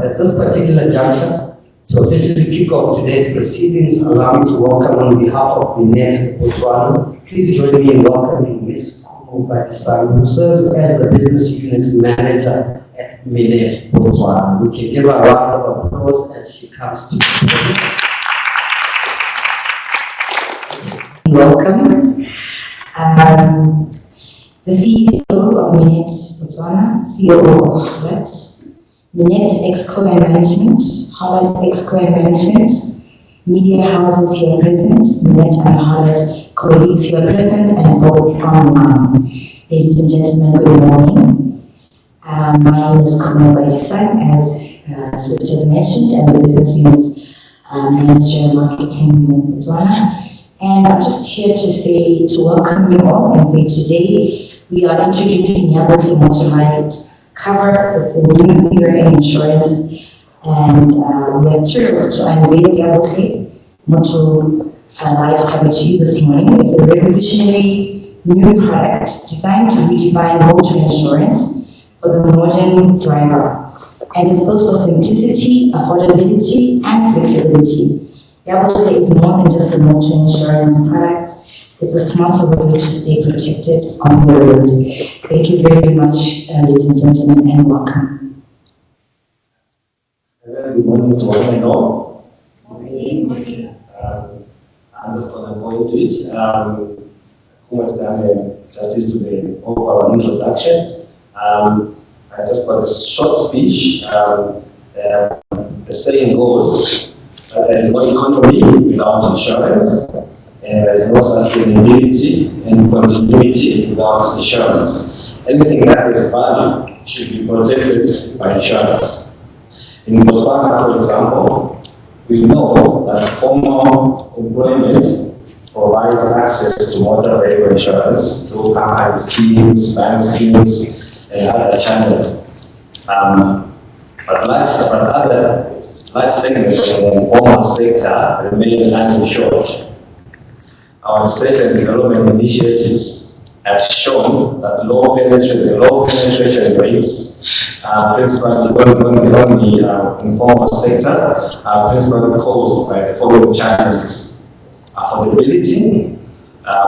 At this particular juncture, to officially kick off today's proceedings, allow me to welcome on behalf of Minet Botswana. Please join me in welcoming Ms. Batswana, who serves as the business unit manager at Minet Botswana. We can give her a round of applause as she comes to the Welcome. The CEO of Minet Botswana, CEO of Hollard, Minet Exco and Management, Hollard Exco and Management, media houses here present, Minet and Hollard colleagues here present, and both online. Ladies and gentlemen, good morning. My name is as Switch has mentioned, and the business unit manager marketing in Batswana. And I'm just here to welcome you all and say today we are introducing Yabotlhe Motor Lite cover. It's a new era in insurance, and we are thrilled to unveil Yabotlhe Motor Lite cover to you this morning. It's a revolutionary new product designed to redefine motor insurance for the modern driver, and it's built for simplicity, affordability, and flexibility. Yabotlhe is more than just a motor insurance product. It's a smarter way to stay protected on the road. Thank you very much, ladies and gentlemen, and welcome. Good morning to all and all. I'm just going to go into it. Who has done justice to the overall introduction. I just got a short speech. The saying goes that there is no economy without insurance, and there is no sustainability and continuity without insurance. Anything that is value should be protected by insurance. In Batswana, for example, we know that formal employment provides access to motor vehicle insurance through company schemes, bank schemes, and other channels. But other life segments in the informal sector remain uninsured. Our research and development initiatives have shown that low penetration rates, principally on the informal sector, are principally caused by the following challenges. Affordability.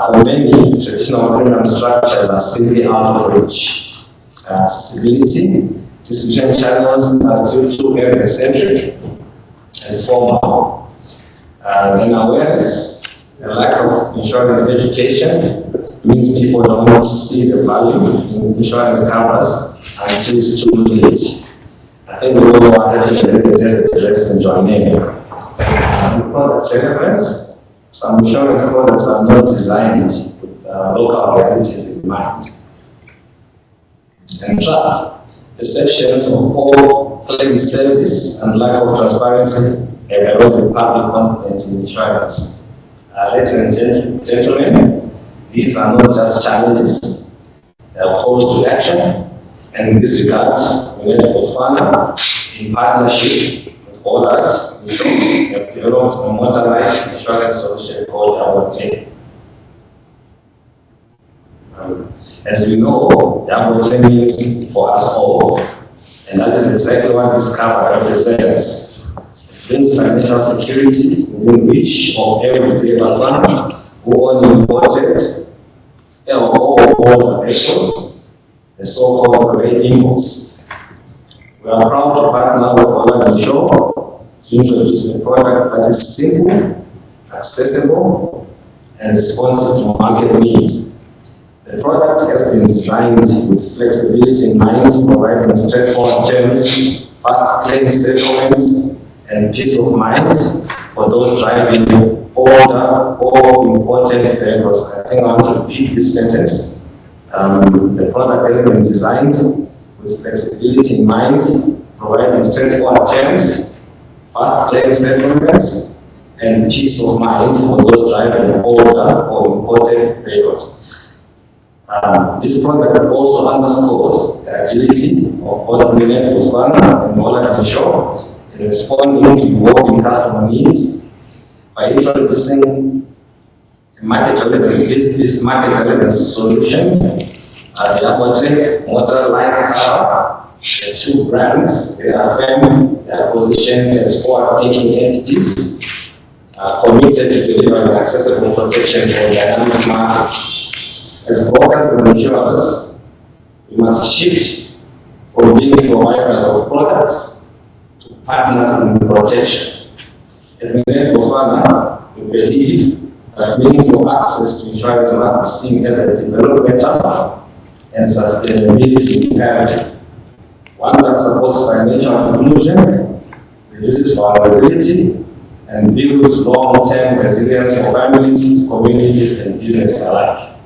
For many, traditional premium structures are simply out of reach. Accessibility. Distribution channels are still too area-centric and formal. Then awareness, the lack of insurance education means people don't see the value in insurance covers until it's too late. I think we all know what happened in the desert rest and join in. Product relevance, some insurance products are not designed with local realities in mind. And trust. Perceptions of poor claim service and lack of transparency have eroded public confidence in insurance. Ladies and gentlemen, these are not just challenges, they are calls to action. And in this regard, Minet Botswana, in partnership with Hollard Insure, have developed a motorized insurance solution called Yabotlhe. As we know, Yabotlhe means for us all, and that is exactly what this cover represents. It brings financial security within reach of everyday Batswana who own imported or older vehicles, the so-called grey imports. We are proud to partner with Hollard Insure to introduce a product that is simple, accessible, and responsive to market needs. The product has been designed with flexibility in mind, providing straightforward terms, fast claim settlements, and peace of mind for those driving older or imported vehicles. I think I want to repeat this sentence. The product has been designed with flexibility in mind, providing straightforward terms, fast claim settlements, and peace of mind for those driving older or imported vehicles. This product also underscores the agility of both Minet Botswana and Hollard Insure in responding to evolving customer needs by introducing this market relevant solution. The Yabotlhe Motor Lite cover The two brands, they are firm, they are positioned as forward-thinking entities, committed to delivering accessible protection for dynamic markets. As brokers and insurers, we must shift from being providers of products to partners in protection. At Minet Botswana, we believe that meaningful access to insurance must be seen as a developmental and sustainability imperative. One that supports financial inclusion, reduces vulnerability, and builds long-term resilience for families, communities, and business alike.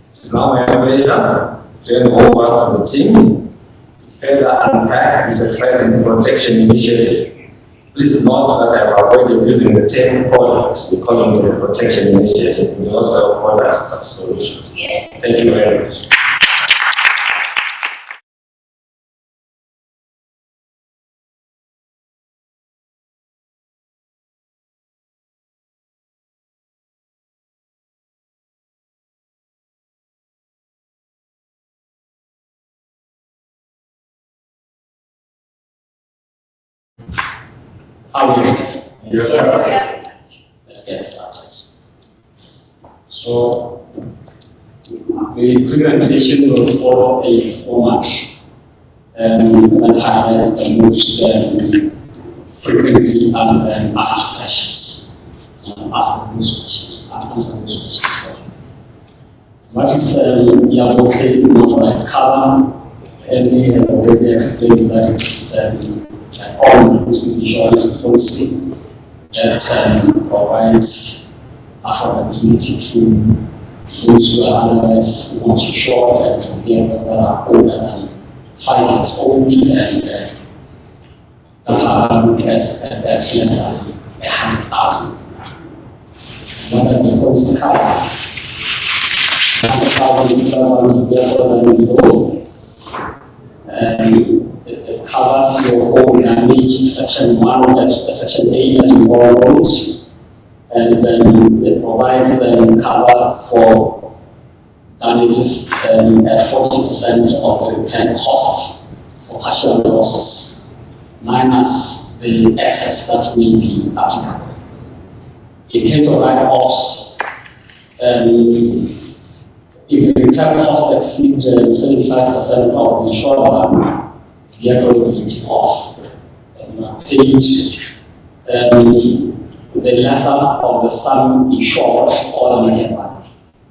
It is now my pleasure to hand over to the team to further unpack this exciting protection initiative. Please note that I have avoided using the term product. We call it the protection initiative. We also sell products and solutions. Thank you very much. Are we ready? Yes, sir. Yeah. Let's get started. So, the presentation will follow a format that highlights the most frequently asked questions. Ask those questions, answer those questions. What is Yabotlhe Motor Lite cover? And he has already explained that it is all-inclusive insurance policy that provides affordability to those who are otherwise not insured and to vehicles that are older than 5 years old and that are valued at less than 100,000. What does the policy cover? 100,000 vehicles and below. It covers your own damage, section 1, section 8 as we all know, and then it provides cover for damages at 40% of the repair costs for partial losses, minus the excess that may be applicable. In case of write-offs, if the repair cost exceeds 75% of the insured value, the vehicle is written off. Paid the lesser of the sum insured or the market value,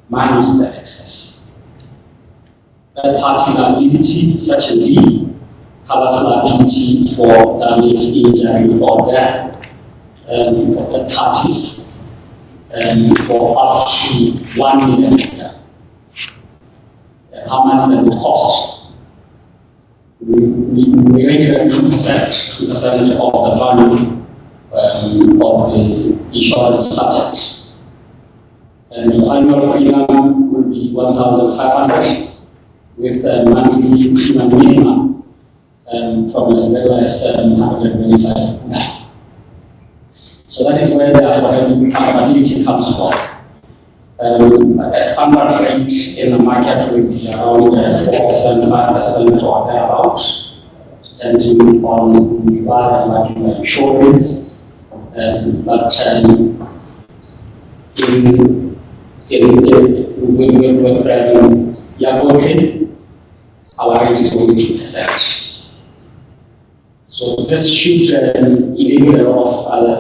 minus the excess. Third party liability, section B, covers liability for damage, injury, or death for third parties for up to 1 million. How much does it cost? We rated 2% of the value of the insurance subject. And the annual premium will be 1,500 with a monthly premium minimum from as little as 125. So that is where the affordability comes from. A standard rate in the market will be around 4%, 5% or thereabouts, depending on where you are insured. But with Yabotlhe, our rate is only 2%. So this should enable a lot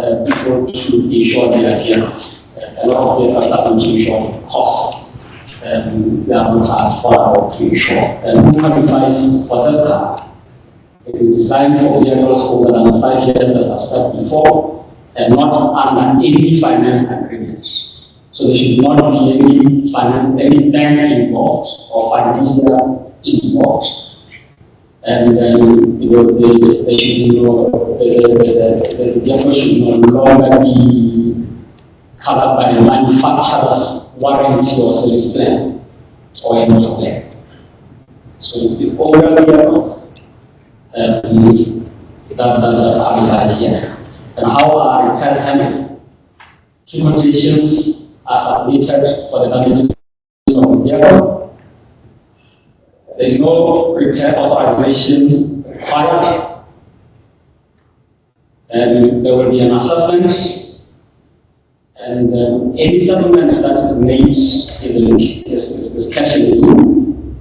of people to insure their vehicles. A lot of vehicles are not insured costs. They are not affordable to insure. And who qualifies for this car? It is designed for vehicles older than 5 years, as I've said before, and not under any finance agreement. So there should not be any any bank involved or financier involved. And the vehicle should no longer be covered by the manufacturer's warranty or service plan or a motor plan. So if it's older vehicles, that qualifies here. And how are repairs handled? 2 quotations are submitted for the damages of the vehicle. There is no repair authorization required. And there will be an assessment, and any settlement that is made is cash in lieu,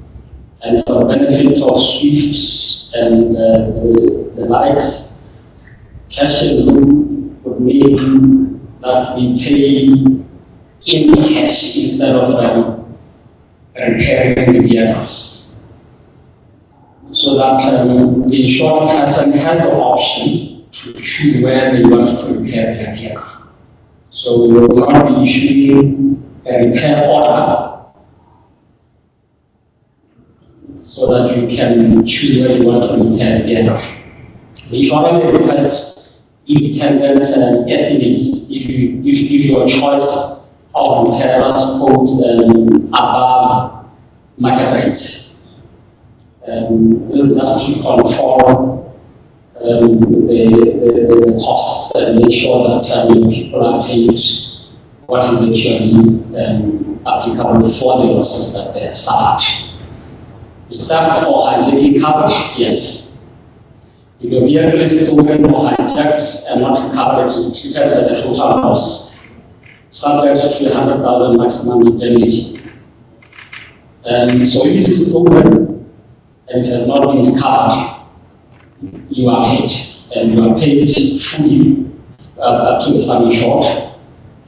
and for the benefit of SWIFT and the likes, cash in lieu would mean that we pay in cash instead of repairing the vehicles, so that the insured person has the option to choose where they want to repair their vehicle. So we will not be issuing a repair order so that you can choose where you want to repair the vehicle. The insurer may request independent estimates if your choice of repairers quotes above market rates. This is just to control the costs and make sure that people are paid what is actually applicable for the losses that they have suffered. Is theft or hijacking covered? Yes. If your vehicle is stolen or hijacked and not recovered, it is treated as a total loss, subject to 100,000 maximum indemnity. So if it is stolen and it has not been recovered, you are paid, and you are paid fully up to the sum insured,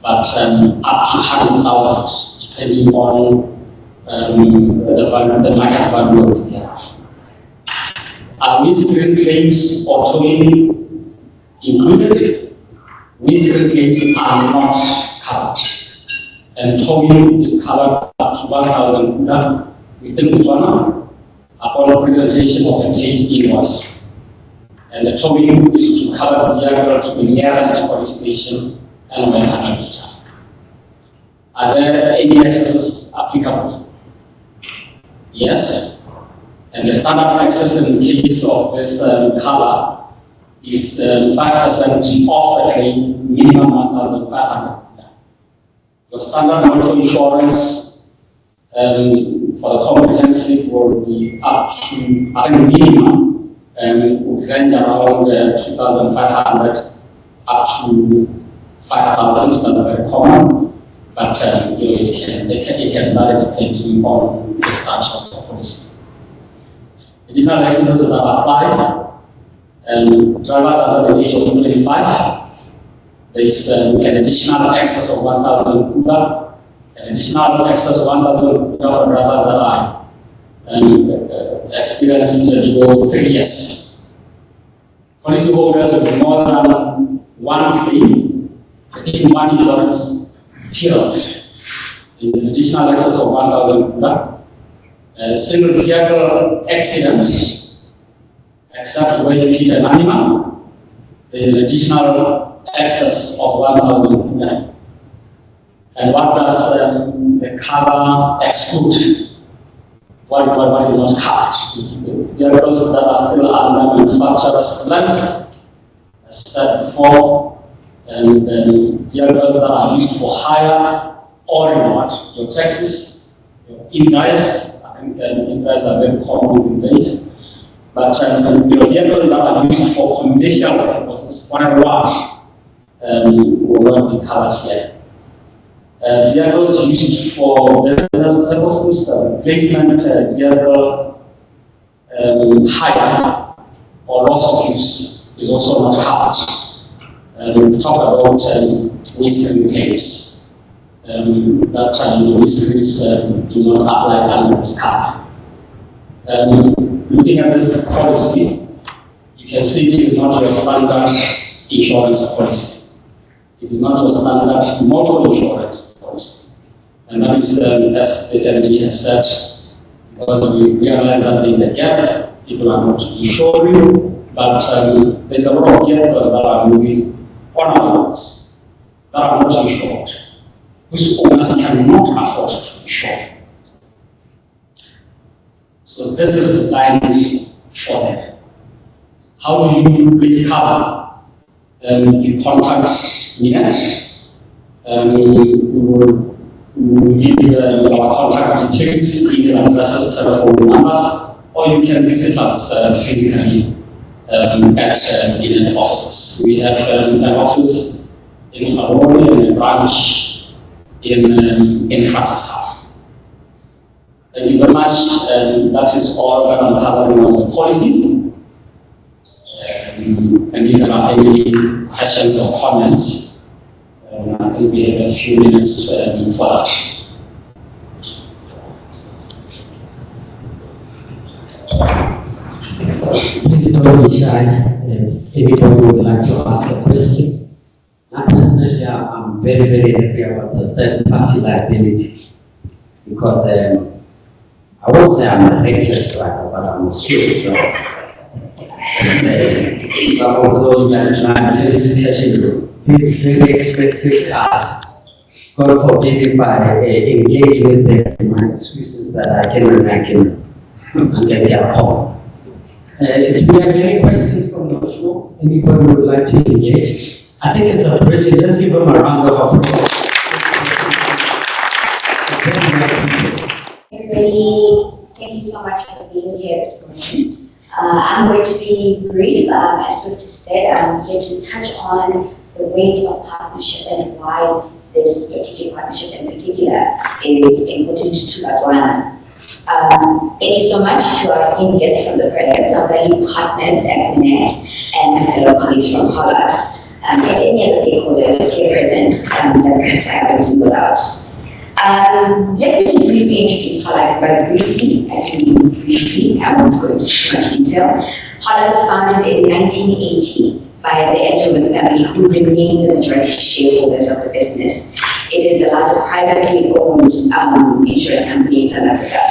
but up to 100,000, depending on the market value of the vehicle. Are windscreen claims or towing included? Windscreen claims are not covered, and towing is covered up to 1,000 Pula within Botswana upon presentation of a paid invoice. And the towing is to cover the vehicle to the nearest police station and 100 meters. Are there any excesses applicable? Yes. And the standard excess in the case of this cover is 5% of a claim, minimum 1,500. Your standard motor insurance for the comprehensive will be up to, I think, minimum. Would range around 2,500 up to 5,000. That's very common, but it can vary depending on the structure of the policy. Additional expenses that apply. Drivers under the age of 25. There is an additional excess of 1,000 Pula, an additional excess of 1,000 Pula for drivers that are experienced below 3 years. Policyholders with more than one claim, I think one insurance period, is an additional excess of 1,000 Pula. Single vehicle accident, except where you hit an animal, there is an additional excess of 1,000 Pula. And what does the cover exclude? What is not covered? Vehicles that are still under manufacturer's plans, as said before, and vehicles that are used for hire or reward. Your taxis, your in-drives, I think in-drives are very common these days, but your vehicles that are used for commercial purposes or reward will not be covered here. Vehicles used for business purposes, replacement vehicle hire or loss of use is also not covered. We talk about windscreen claims. That windscreens do not apply under this cover. Looking at this policy, you can see it is not your standard insurance policy. It is not your standard motor insurance policy. And that is, as the MD has said, because we realize that there is a gap, people are not insuring, but there's a lot of vehicles that are moving on our roads that are not insured, which owners cannot afford to insure. So this is designed for them. How do you please cover? You contact Minet. We will give you our contact details, email addresses, telephone numbers or you can visit us physically at Minet offices. We have an office in Harare and a branch in Francistown. Thank you very much. That is all that I'm covering on the policy. And if there are any questions or comments, I think we have a few minutes for that. Please don't be shy. If anybody would like to ask a question. Personally, I'm very, very happy about the third-party liability because I won't say I'm a reckless driver, but I'm a swift driver. Some of those liabilities, especially these very expensive cars, God forbid if I engage with them, my excuses that I can and get their call. Do we have any questions from the floor? Anybody would like to engage? I think it's a brilliant, let's give them a round of applause. Everybody, thank you so much for being here this morning. I'm going to be brief. As Victor said, I'm here to touch on the weight of partnership and why this strategic partnership in particular is important to Batswana. Thank you so much to our esteemed guests from the press, our valued partners at Minet, and my fellow colleagues from Hollard, and any other stakeholders here present that perhaps I haven't singled out. Let me briefly introduce Hollard. By briefly, I do mean briefly. I won't go into too much detail. Hollard was founded in 1980 by the Yabotlhe family, who remain the majority shareholders of the business. It is the largest privately owned insurance company in South Africa.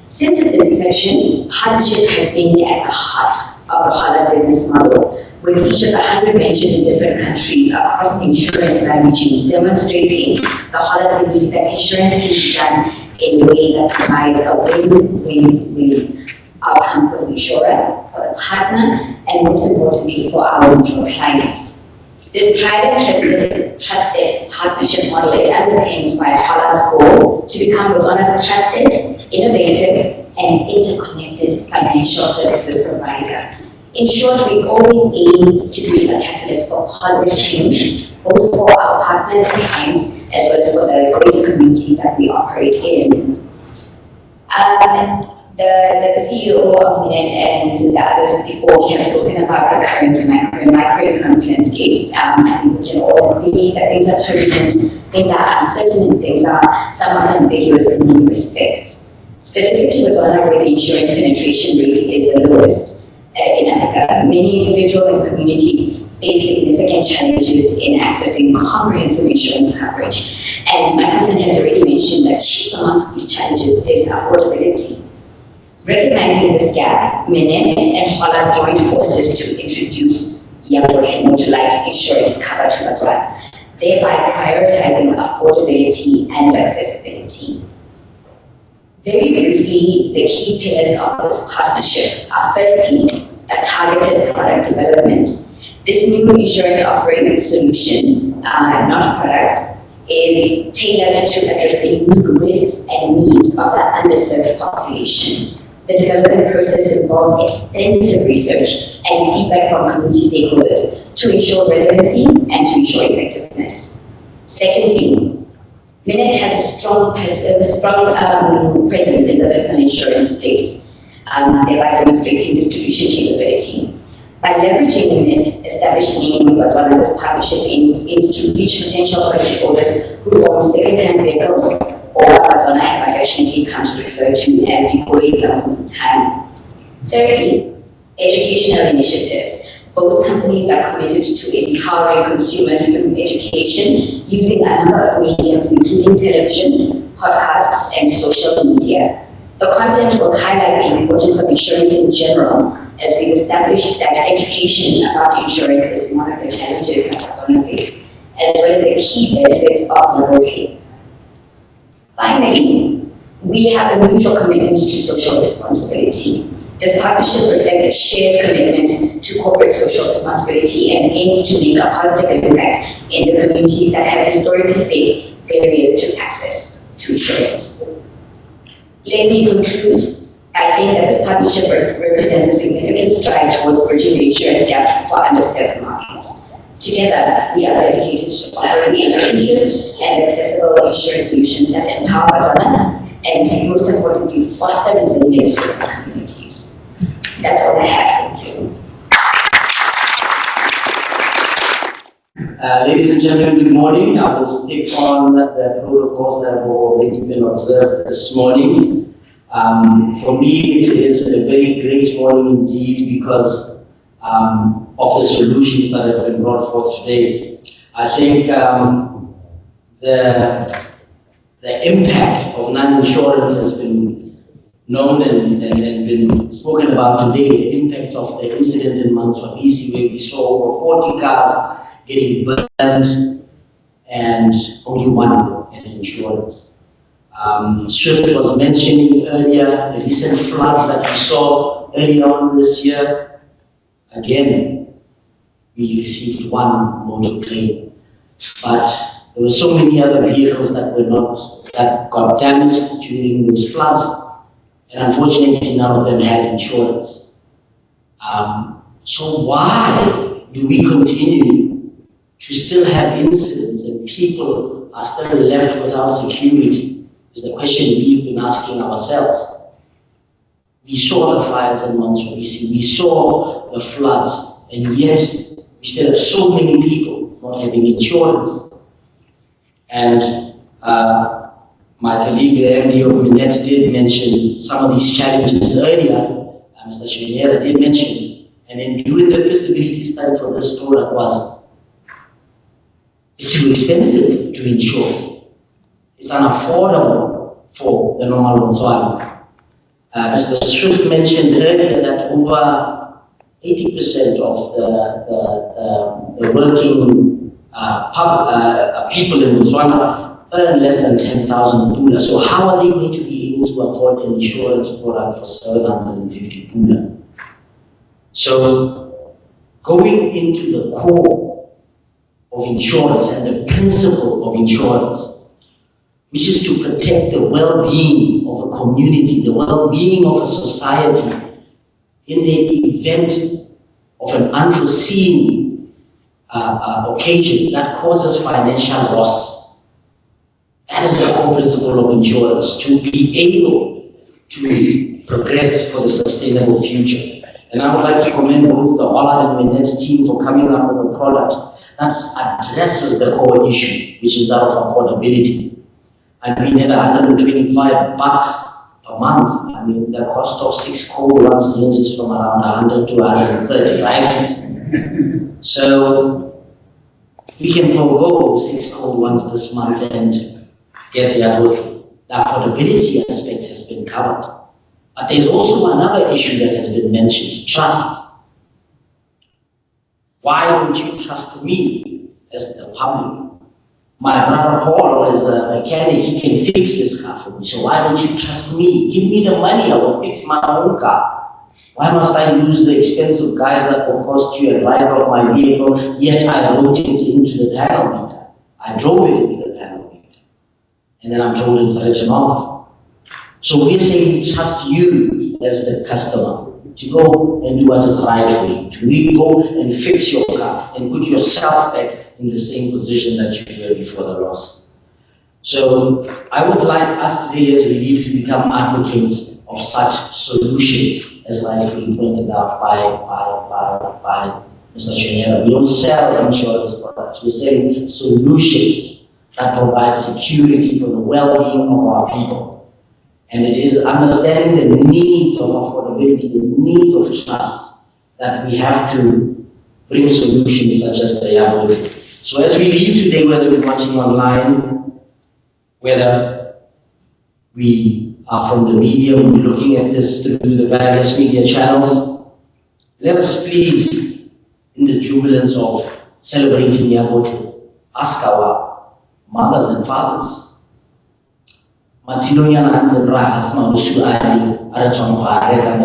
Since its inception, partnership has been at the heart of the Hollard business model, with each of the 100 branches in different countries across the insurance value chain demonstrating the Hollard belief that insurance can be done in a way that provides a win-win-win outcome for the insurer, for the partner, and most importantly for our mutual clients. This tried and trusted partnership model is underpinned by Hollard's goal to become Botswana's trusted, innovative, and interconnected financial services provider. In short, we always aim to be a catalyst for positive change, both for our partners and clients, as well as for the greater communities that we operate in. The CEO of Minet and the others before me have spoken about the current microeconomic landscapes. I think we can all agree that things are turbulent, things are uncertain, and things are somewhat ambiguous in many respects. Specific to Botswana, where the insurance penetration rate is the lowest in Africa, many individuals and communities face significant challenges in accessing comprehensive insurance coverage. And Marcus has already mentioned that chief amongst these challenges is affordability. Recognizing this gap, Minet and Hollard joined forces to introduce Yabotlhe Motor Lite insurance cover to Batswana, thereby prioritizing affordability and accessibility. Very briefly, the key pillars of this partnership are firstly, a targeted product development. This new insurance offering solution, not product, is tailored to address the unique risks and needs of the underserved population. The development process involved extensive research and feedback from community stakeholders to ensure relevancy and to ensure effectiveness. Secondly, Minet has a strong presence in the personal insurance space, thereby demonstrating distribution capability. By leveraging Minet's established name in Batswana, this partnership aims to reach potential policyholders who own second-hand vehicles, or what Batswana have affectionately come to refer to as the great government time. Thirdly, educational initiatives. Both companies are committed to empowering consumers through education using a number of mediums, including television, podcasts, and social media. The content will highlight the importance of insurance in general, as we've established that education about insurance is one of the challenges that Batswana face, as well as the key benefits of mobility. Finally, we have a mutual commitment to social responsibility. This partnership reflects a shared commitment to corporate social responsibility and aims to make a positive impact in the communities that have historically faced barriers to access to insurance. Let me conclude I think that this partnership represents a significant stride towards bridging the insurance gap for underserved markets. Together, we are dedicated to offering inclusive and accessible insurance solutions that empower Batswana and, most importantly, foster resilience within communities. That's all I have. Thank you. Ladies and gentlemen, good morning. I will stick on the protocols that have already been observed this morning. For me, it is a very great morning indeed because of the solutions that have been brought forth today. I think the impact of non-insurance has been known and been spoken about today. The impact of the incident in Manswabisi where we saw over 40 cars getting burned and only one had insurance. Swift was mentioning earlier the recent floods that we saw earlier on this year. Again, we received one motor claim, but there were so many other vehicles that got damaged during those floods, and unfortunately none of them had insurance. So why do we continue to still have incidents and people are still left without security? Is the question we've been asking ourselves. We saw the fires in Manswabisi, we saw the floods, and yet we still have so many people not having insurance. And my colleague, the MD of Minet, did mention some of these challenges earlier. Mr. Shwenera did mention, and in doing the feasibility study for this product it's too expensive to insure. It's unaffordable for the normal Botswana. Mr. Swift mentioned earlier that over 80% of the working people in Botswana earn less than 10,000 pula. So how are they going to be able to afford an insurance product for 750 pula? So going into the core of insurance and the principle of insurance, which is to protect the well-being of a community, the well-being of a society in the event of an unforeseen occasion that causes financial loss. That is the core principle of insurance, to be able to progress for the sustainable future. And I would like to commend both the Hollard and Minet team for coming up with a product that addresses the core issue, which is that of affordability. I mean, at $125 per month, I mean, the cost of 6 cold ones ranges from around 100 to 130, right? So we can forego 6 cold ones this month and get Yabotlhe. The affordability aspect has been covered. But there's also another issue that has been mentioned, trust. Why don't you trust me as the public? My brother Paul is a mechanic, he can fix this car for me. So why don't you trust me? Give me the money, I will fix my own car. Why must I use the expensive guys that will cost you a driver of my vehicle, yet I wrote it into the panel meter. I drove it into the panel meter. And then I'm told it's written off. So we're saying we trust you as the customer to go and do what is right for you. To really go and fix your car and put yourself back in the same position that you were before the loss. So I would like us today as Relief to become advocates of such solutions, as rightfully pointed out by Mr. Shwenera. We don't sell insurance products, we're selling solutions that provide security for the well-being of our people. And it is understanding the needs of affordability, the needs of trust, that we have to bring solutions such as the Yabotlhe. So as we leave today, whether we're watching online, whether we are from the media, we're looking at this through the various media channels, let us please, in the jubilance of celebrating Yabotlhe, ask our mothers and fathers, the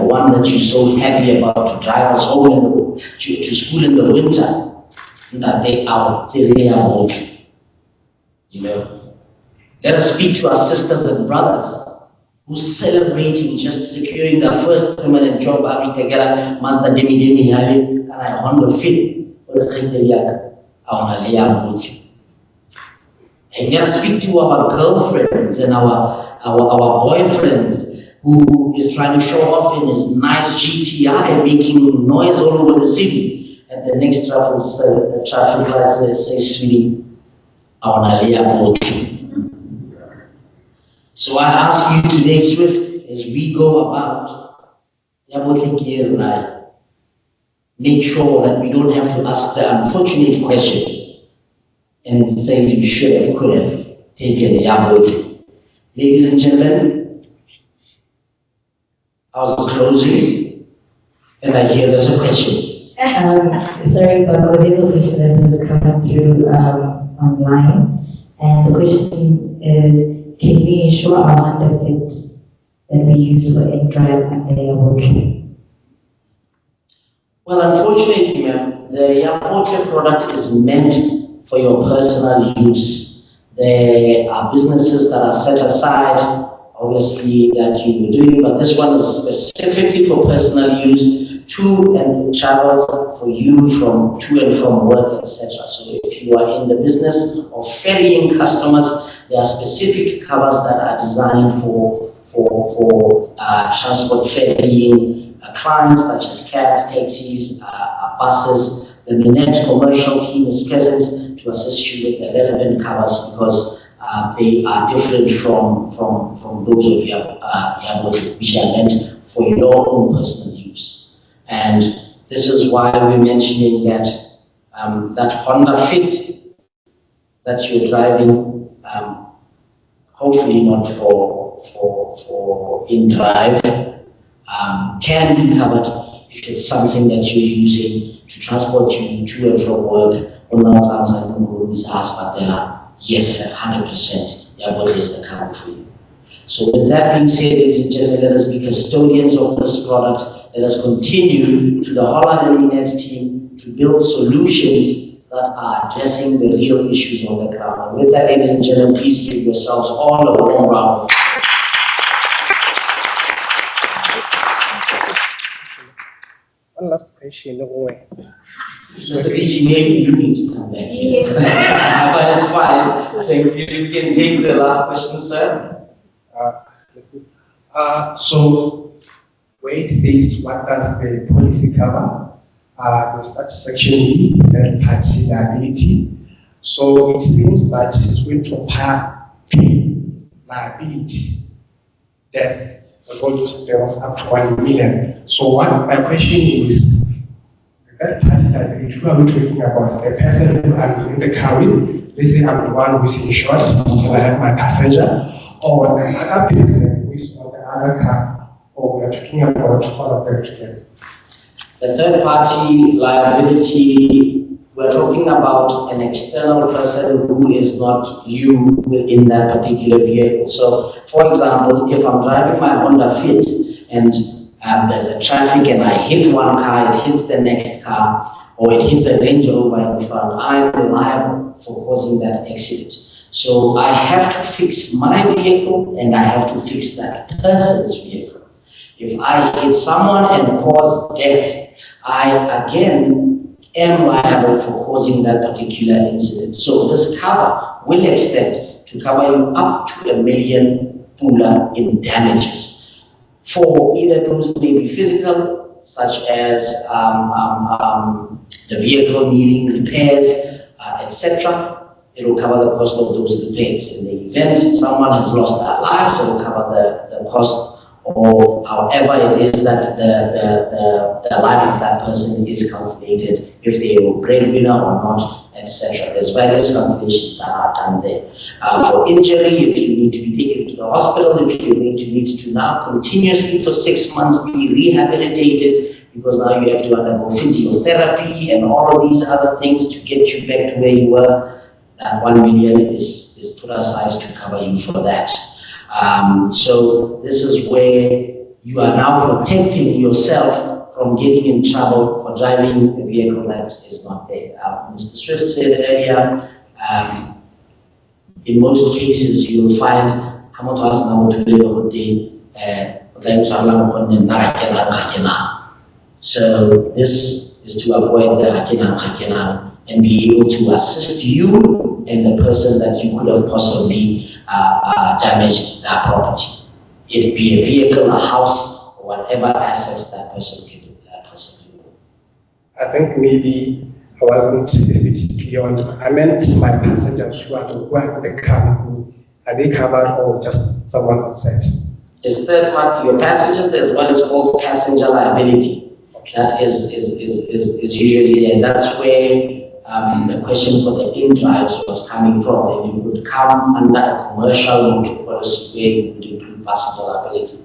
one that you're so happy about to drive us home to school in the winter, that they are Yabotlhe. You know, let us speak to our sisters and brothers who's celebrating just securing their first permanent job, together, Master Demi Hali, and I Honda Fit, or the and you speak to our girlfriends and our boyfriends who is trying to show off in his nice GTI, making noise all over the city. And the next traffic light says, sweetie, I want to lay up. So I ask you today, Swift, as we go about Yabotlhe Lite, make sure that we don't have to ask the unfortunate question and say you should have, could have taken Yabotlhe. Ladies and gentlemen, I was closing and I hear there's a question. Sorry, but there's a question that has come through online, and the question is, can we ensure our Honda Fit that we use for drive under Yabotlhe? Well, unfortunately, ma'am, the Yabotlhe product is meant for your personal use. There are businesses that are set aside, obviously, that you were doing, but this one is specifically for personal use, to and travel for you from to and from work, etc. So if you are in the business of ferrying customers, there are specific covers that are designed for transport ferrying clients, such as cabs, taxis, buses. The Minet commercial team is present to assist you with the relevant covers because they are different from those of Yabotlhe, which are meant for your own personal use. And this is why we're mentioning that that Honda Fit that you're driving, hopefully not for in drive, can be covered if it's something that you're using to transport you to and from work. Yes, 100%, Yabotlhe is the cover for you. So with that being said, ladies and gentlemen, let us be custodians of this product. Let us continue to the Hollard and Minet team to build solutions that are addressing the real issues on the ground. And with that, ladies and gentlemen, please give yourselves all a warm round. One last question. Mr. BG, maybe you need to come back here. But it's fine. Thank you. You can take the last question, sir. So, where it says what does the policy cover, the section E, third party liability. So it means that it's going to pay liability, death, for all those bills up to 1 million. So what my question is, the third party liability, who are we talking about? The person who I'm in the car with, let's say I'm the one who's insured, and I have my passenger, or the other person who is on the other car, or we're talking about all of them together. The third party liability, we're talking about an external person who is not you in that particular vehicle. So, for example, if I'm driving my Honda Fit and there's a traffic and I hit one car, it hits the next car, or it hits a Range Rover in front, I'm liable for causing that accident. So I have to fix my vehicle and I have to fix that person's vehicle. If I hit someone and cause death, I again am liable for causing that particular incident. So this cover will extend to cover you up to $1 million pula in damages for either those may be physical, such as the vehicle needing repairs, etc. It will cover the cost of those repairs. In the event someone has lost their lives, it will cover the cost, or however it is that the life of that person is calculated, if they were breadwinner or not, etc. There's various calculations that are done there. For injury, if you need to be taken to the hospital, if you need to now continuously for 6 months be rehabilitated, because now you have to undergo physiotherapy and all of these other things to get you back to where you were, that 1 million is put aside to cover you for that. So this is where you are now protecting yourself from getting in trouble for driving a vehicle that is not there. Mr. Swift said earlier, in most cases you will find So this is to avoid the hakina and be able to assist you and the person that you could have possibly damaged that property. It be a vehicle, a house, or whatever assets that person can do. I think maybe I wasn't clear on it. I meant my passengers who are the car with me. Are they covered or just someone outside? Is third party, your passengers, there's what is called passenger liability. That is usually there. That's where the question for the in-drives was coming from. That you would come under a commercial motor policy where you would include passenger liability.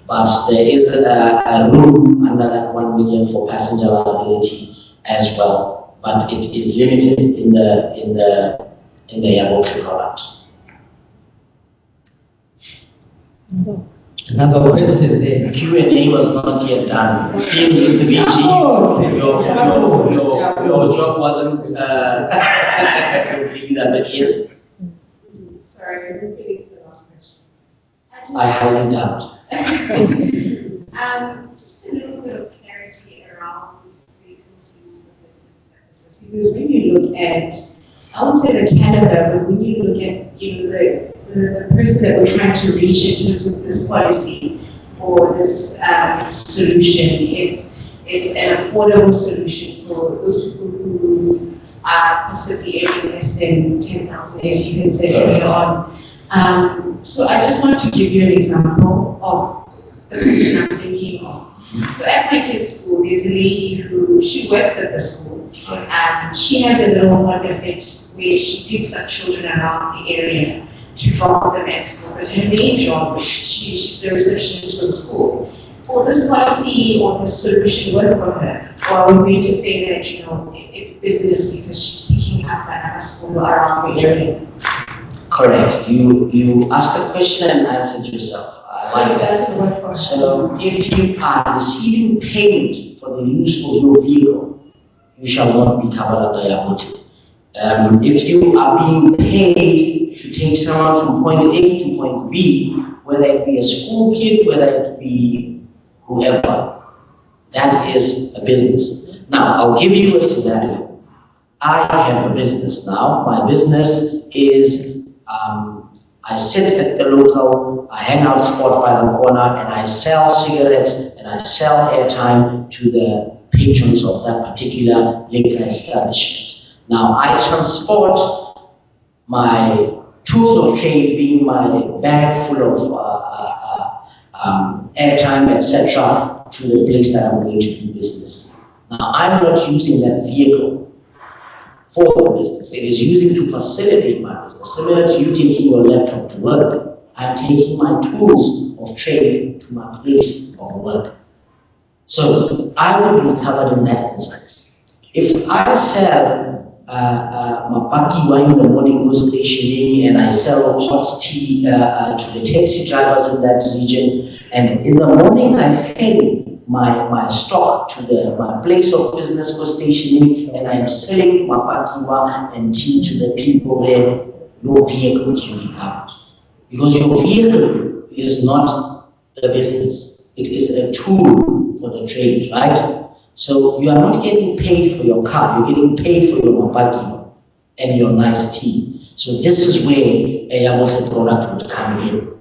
But there is a room under that 1 million for passenger liability as well. But it is limited in the Yabotlhe product. Another question there. Q&A was not yet done. It seems, Mr. VG, your job wasn't completely done, but yes. Sorry, I'm repeating the last question. I highly doubt. Just a little bit of clarity around vehicles used for business purposes. Because when you look at, I won't say the caliber, but when you look at, the person that we're trying to reach in terms of this policy or this solution, it's an affordable solution for those people who are possibly earning less than 10,000, as you can say earlier on. So I just want to give you an example of the person I'm thinking of. So at my kid's school, there's a lady who, she works at the school. She has a little Honda Fit where she picks up children around the area to drop them at school. But her main job, she's the receptionist for the school. Will this policy or this solution work for her? Or are we going to say that, it's business because she's picking up another school around the area? Correct. You asked the question and answered yourself. So it doesn't work for her. So if you are receiving payment for the use of your vehicle, you shall not be covered under Yabotlhe. If you are being paid to take someone from point A to point B, whether it be a school kid, whether it be whoever, that is a business. Now, I'll give you a scenario. I have a business now. My business is I sit at the local, I hang out spot by the corner, and I sell cigarettes and I sell airtime to the patrons of that particular liquor establishment. Now, I transport my tools of trade, being my bag full of airtime, etc., to the place that I'm going to do business. Now, I'm not using that vehicle for the business. It is using to facilitate my business. Similar to you taking your laptop to work, I'm taking my tools of trade to my place of work. So I would be covered in that instance. If I sell Mapaki in the morning, go stationing, and I sell hot tea to the taxi drivers in that region, and in the morning I ferry my stock to my place of business for stationing, and I'm selling Mapaki and tea to the people there, your vehicle can be covered. Because your vehicle is not the business. It is a tool for the trade, right? So you are not getting paid for your car, you're getting paid for your Mapaki and your nice tea. So this is where a Yabotlhe product would come in.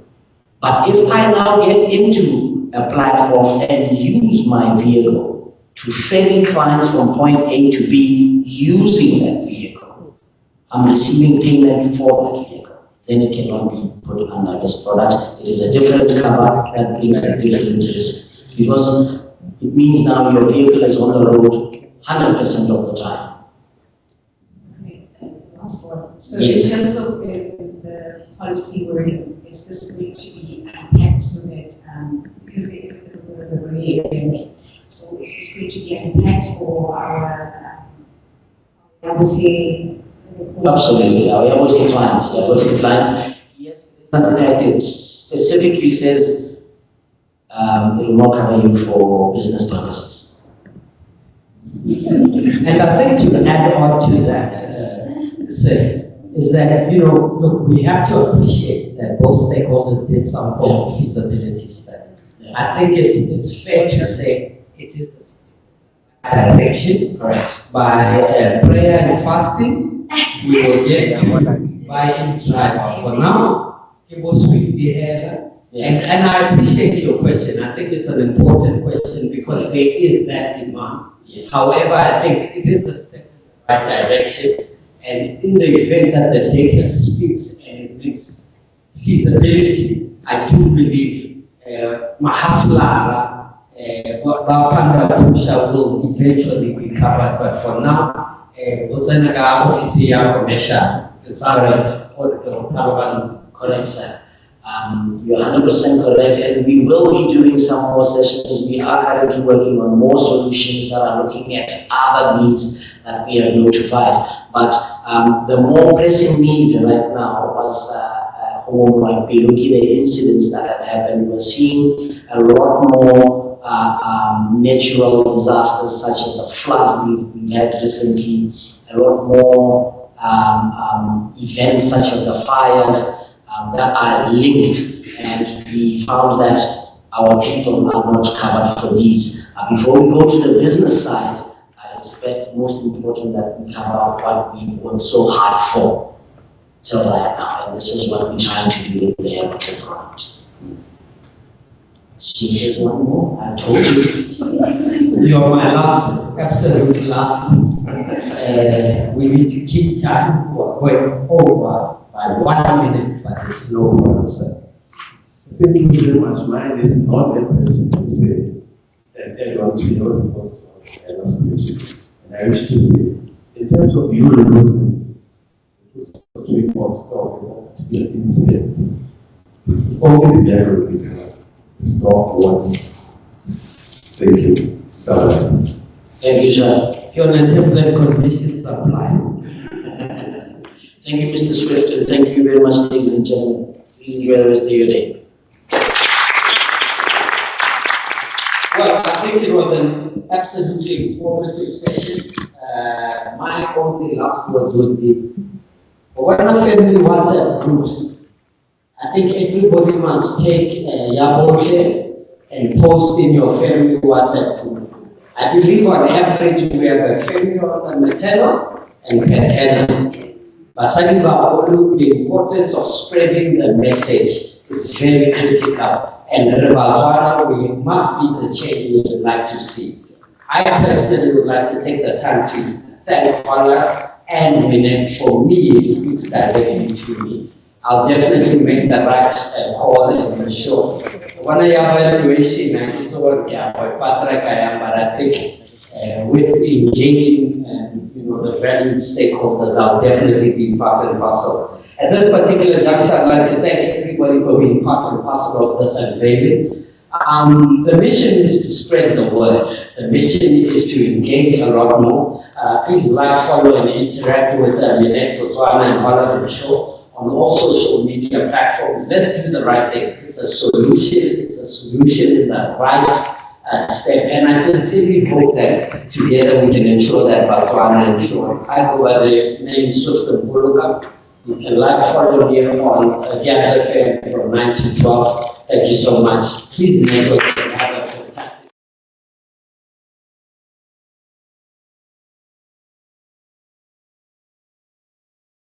But if I now get into a platform and use my vehicle to ferry clients from point A to B using that vehicle, I'm receiving payment for that vehicle, then it cannot be put under this product. It is a different cover that brings a different risk, because it means now your vehicle is on the road 100% of the time. Okay, last one. So Yes. in terms of the policy wording, is this going to be unpacked so that, because there is a little bit of a gray area, so is this going to be unpacked for our Yabotlhe? Absolutely, our Yabotlhe clients, yes, it's unpacked. It specifically says it will not cover you for business purposes. And I think to add on to that, is that, look, we have to appreciate that both stakeholders did some form of feasibility study. I think it's fair to say it is the direction. Correct. By prayer and fasting, we will get to buy in driver. For now, it was with behavior. And I appreciate your question. I think it's an important question because there is that demand. Yes. However, I think it is a step in the right direction. And in the event that the data speaks and it brings feasibility, I do believe Mahaslara will eventually be covered. But for now, Botswana office commercial, it's correct, sir. You're 100% correct, and we will be doing some more sessions. We are currently working on more solutions that are looking at other needs that we have notified. But the more pressing need right now was like looking at the incidents that have happened. We're seeing a lot more natural disasters such as the floods we've had recently, a lot more events such as the fires that are linked, and we found that our people are not covered for these. Before we go to the business side, I expect most important that we cover what we've worked so hard for till right now, and this is what we're trying to do in the Yabotlhe project. See, here's one more. I told you. You're my last, absolute last. We need to keep time. We're going over by 1 minute, but it's no problem, sir. Thank you very much. Mine is not a question to say that everyone should not respond to our question. And I wish to say, in terms of you losing, it was 3 months ago, to be an incident. Only the level is stop one. Thank you. Bye. Thank you, sir. Your terms and conditions apply. Thank you, Mr. Swift, and thank you very much, ladies and gentlemen. Please enjoy the rest of your day. Well, I think it was an absolutely informative session. My only last words would be, when a family WhatsApp groups, I think everybody must take Yabotlhe and post in your family WhatsApp group. I believe on average we have a family on the maternal and paternal. The importance of spreading the message is very critical. And in Batswana, we must be the change we would like to see. I personally would like to take the time to thank Hollard and Minet. For me, it speaks directly to me. I'll definitely make the right call and ensure. When I evaluation, it's over here, but I think with engaging the valued stakeholders, I'll definitely be part and parcel. At this particular juncture, I'd like to thank everybody for being part and parcel of this unveiling. The mission is to spread the word. The mission is to engage a lot more. Please like, follow, and interact with Minet Botswana and Hollard Insure on all social media platforms. Let's do the right thing. It's a solution. It's a solution in the right step. And I sincerely hope that together we can ensure that Batswana Insure. I go by the name Swift and Buluka. You can like, follow me on Gather FM from 9 to 12. Thank you so much. Please network.